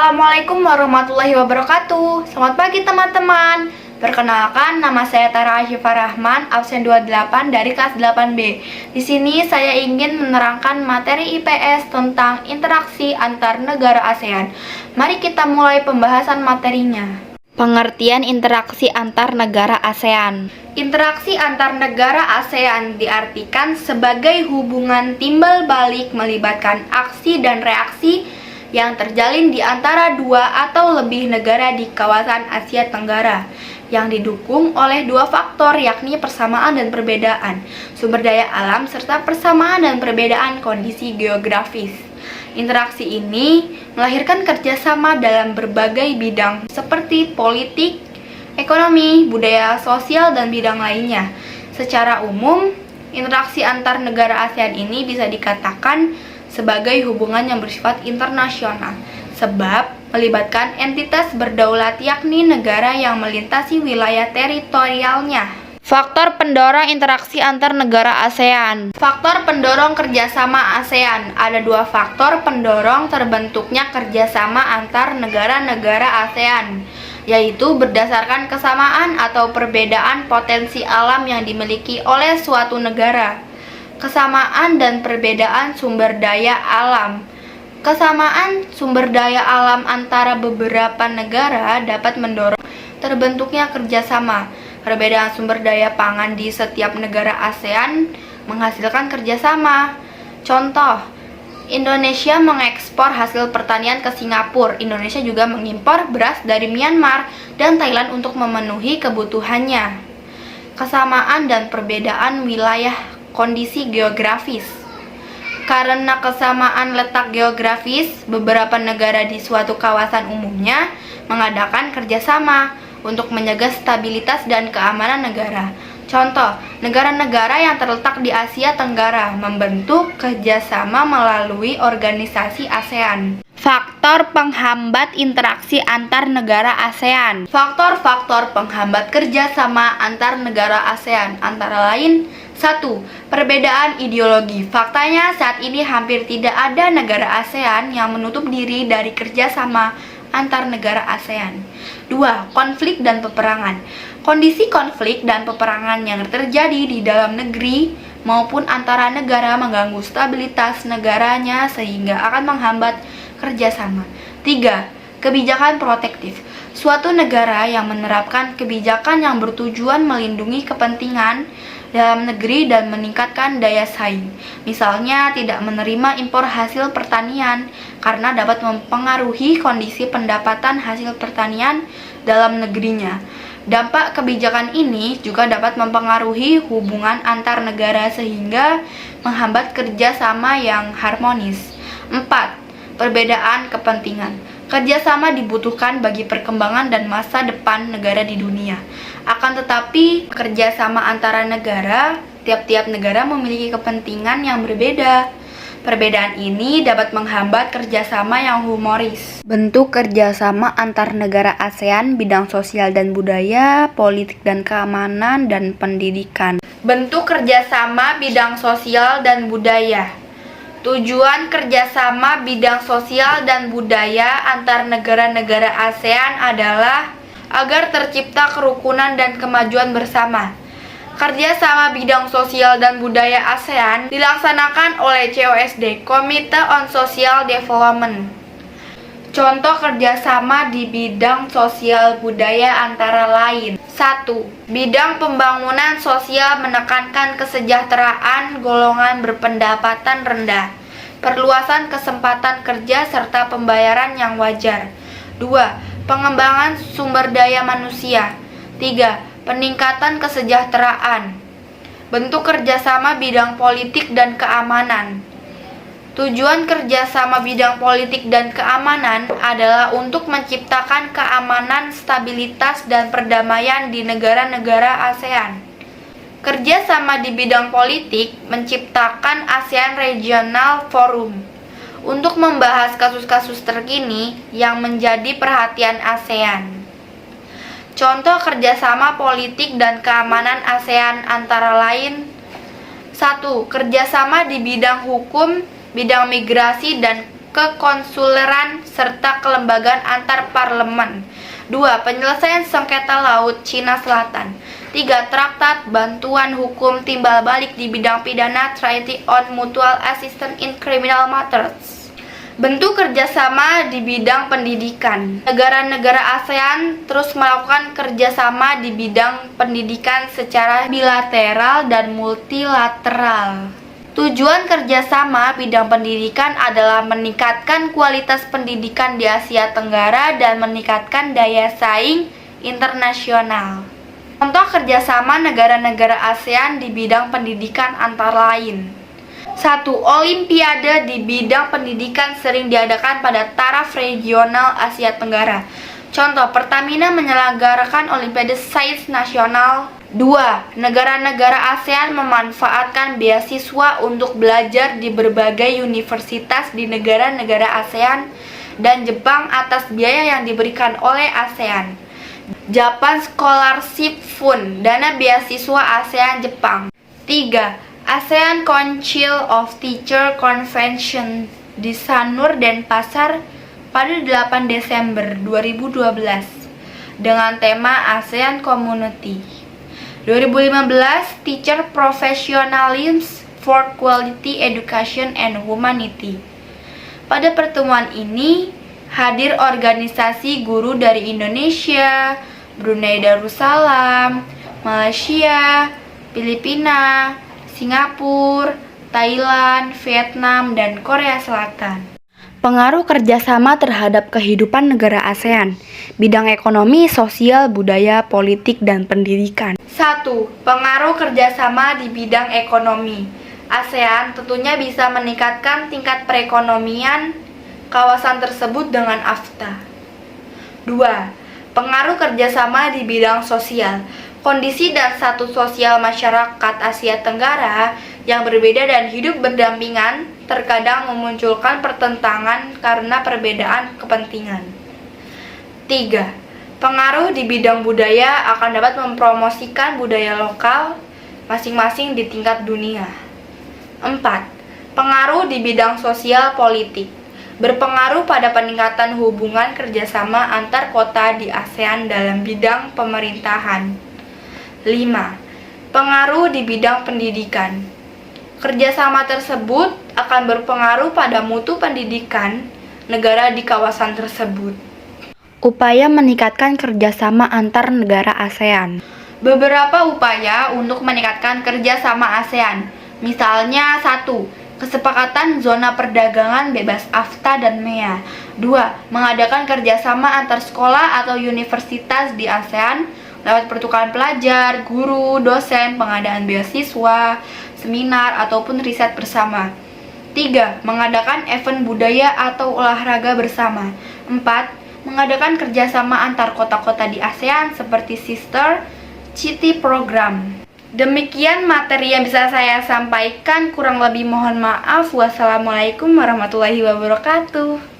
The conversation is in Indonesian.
Assalamualaikum warahmatullahi wabarakatuh. Selamat pagi teman-teman. Perkenalkan, nama saya Tara Asyifa Rahman, absen 28 dari kelas 8B. Di sini saya ingin menerangkan materi IPS tentang interaksi antar negara ASEAN. Mari kita mulai pembahasan materinya. Pengertian interaksi antar negara ASEAN. Interaksi antar negara ASEAN diartikan sebagai hubungan timbal balik melibatkan aksi dan reaksi yang terjalin di antara dua atau lebih negara di kawasan Asia Tenggara yang didukung oleh dua faktor, yakni persamaan dan perbedaan sumber daya alam serta persamaan dan perbedaan kondisi geografis. Interaksi ini melahirkan kerjasama dalam berbagai bidang seperti politik, ekonomi, budaya, sosial, dan bidang lainnya. Secara umum, interaksi antar negara ASEAN ini bisa dikatakan sebagai hubungan yang bersifat internasional, sebab melibatkan entitas berdaulat yakni negara yang melintasi wilayah teritorialnya. Faktor pendorong interaksi antar negara ASEAN. Faktor pendorong kerjasama ASEAN. Ada dua faktor pendorong terbentuknya kerjasama antar negara-negara ASEAN, yaitu berdasarkan kesamaan atau perbedaan potensi alam yang dimiliki oleh suatu negara. Kesamaan dan perbedaan sumber daya alam. Kesamaan sumber daya alam antara beberapa negara dapat mendorong terbentuknya kerjasama. Perbedaan sumber daya pangan di setiap negara ASEAN menghasilkan kerjasama. Contoh, Indonesia mengekspor hasil pertanian ke Singapura. Indonesia juga mengimpor beras dari Myanmar dan Thailand untuk memenuhi kebutuhannya. Kesamaan dan perbedaan wilayah kondisi geografis. Karena kesamaan letak geografis, beberapa negara di suatu kawasan umumnya mengadakan kerjasama untuk menjaga stabilitas dan keamanan negara. Contoh, negara-negara yang terletak di Asia Tenggara membentuk kerjasama melalui organisasi ASEAN. Faktor penghambat interaksi antar negara ASEAN. Faktor-faktor penghambat kerjasama antar negara ASEAN antara lain: 1. Perbedaan ideologi. Faktanya saat ini hampir tidak ada negara ASEAN yang menutup diri dari kerjasama antar negara ASEAN. 2. Konflik dan peperangan. Kondisi konflik dan peperangan yang terjadi di dalam negeri maupun antara negara mengganggu stabilitas negaranya sehingga akan menghambat kerjasama. 3. Kebijakan protektif. Suatu negara yang menerapkan kebijakan yang bertujuan melindungi kepentingan dalam negeri dan meningkatkan daya saing. Misalnya, tidak menerima impor hasil pertanian karena dapat mempengaruhi kondisi pendapatan hasil pertanian dalam negerinya. Dampak kebijakan ini juga dapat mempengaruhi hubungan antar negara sehingga menghambat kerjasama yang harmonis. 4. Perbedaan kepentingan. Kerjasama dibutuhkan bagi perkembangan dan masa depan negara di dunia. Akan tetapi, kerjasama antara negara, tiap-tiap negara memiliki kepentingan yang berbeda. Perbedaan ini dapat menghambat kerjasama yang humoris. Bentuk kerjasama antar negara ASEAN bidang sosial dan budaya, politik dan keamanan, dan pendidikan. Bentuk kerjasama bidang sosial dan budaya. Tujuan kerjasama bidang sosial dan budaya antar negara-negara ASEAN adalah agar tercipta kerukunan dan kemajuan bersama. Kerjasama bidang sosial dan budaya ASEAN dilaksanakan oleh COSD, Committee on Social Development. Contoh kerjasama di bidang sosial budaya antara lain: 1. Bidang pembangunan sosial menekankan kesejahteraan golongan berpendapatan rendah, perluasan kesempatan kerja serta pembayaran yang wajar. 2. Pengembangan sumber daya manusia. 3. Peningkatan kesejahteraan. Bentuk kerjasama bidang politik dan keamanan. Tujuan kerjasama bidang politik dan keamanan adalah untuk menciptakan keamanan, stabilitas, dan perdamaian di negara-negara ASEAN. Kerjasama di bidang politik menciptakan ASEAN Regional Forum untuk membahas kasus-kasus terkini yang menjadi perhatian ASEAN. Contoh kerjasama politik dan keamanan ASEAN antara lain: 1. Kerjasama di bidang hukum, bidang migrasi dan kekonsuleran, serta kelembagaan antar parlemen. 2. Penyelesaian sengketa laut Cina Selatan. 3. Traktat Bantuan Hukum Timbal Balik di bidang pidana, Treaty on Mutual Assistance in Criminal Matters. Bentuk kerjasama di bidang pendidikan. Negara-negara ASEAN terus melakukan kerjasama di bidang pendidikan secara bilateral dan multilateral. Tujuan kerjasama bidang pendidikan adalah meningkatkan kualitas pendidikan di Asia Tenggara dan meningkatkan daya saing internasional. Contoh kerjasama negara-negara ASEAN di bidang pendidikan antara lain: 1. Olimpiade di bidang pendidikan sering diadakan pada taraf regional Asia Tenggara. Contoh, Pertamina menyelenggarakan Olimpiade Sains Nasional. 2. Negara-negara ASEAN memanfaatkan beasiswa untuk belajar di berbagai universitas di negara-negara ASEAN dan Jepang atas biaya yang diberikan oleh ASEAN. Japan Scholarship Fund, dana beasiswa ASEAN Jepang. 3. ASEAN Council of Teacher Convention di Sanur, Denpasar pada 8 Desember 2012 dengan tema ASEAN Community. 2015 Teacher Professionalism for Quality Education and Humanity. Pada pertemuan ini hadir organisasi guru dari Indonesia, Brunei Darussalam, Malaysia, Filipina, Singapura, Thailand, Vietnam, dan Korea Selatan. Pengaruh kerjasama terhadap kehidupan negara ASEAN, bidang ekonomi, sosial, budaya, politik, dan pendidikan. 1. Pengaruh kerjasama di bidang ekonomi. ASEAN tentunya bisa meningkatkan tingkat perekonomian kawasan tersebut dengan AFTA. 2. Pengaruh kerjasama di bidang sosial. Kondisi dan status sosial masyarakat Asia Tenggara yang berbeda dan hidup berdampingan terkadang memunculkan pertentangan karena perbedaan kepentingan. 3. Pengaruh di bidang budaya akan dapat mempromosikan budaya lokal masing-masing di tingkat dunia. 4. Pengaruh di bidang sosial politik berpengaruh pada peningkatan hubungan kerjasama antar kota di ASEAN dalam bidang pemerintahan. 5. Pengaruh di bidang pendidikan. Kerjasama tersebut akan berpengaruh pada mutu pendidikan negara di kawasan tersebut. Upaya meningkatkan kerjasama antar negara ASEAN. Beberapa upaya untuk meningkatkan kerjasama ASEAN. Misalnya 1. Kesepakatan zona perdagangan bebas AFTA dan MEA. 2. Mengadakan kerjasama antar sekolah atau universitas di ASEAN lewat pertukaran pelajar, guru, dosen, pengadaan beasiswa, seminar, ataupun riset bersama. 3. Mengadakan event budaya atau olahraga bersama. 4. Mengadakan kerjasama antar kota-kota di ASEAN seperti Sister City Program. Demikian materi yang bisa saya sampaikan, kurang lebih mohon maaf. Wassalamualaikum warahmatullahi wabarakatuh.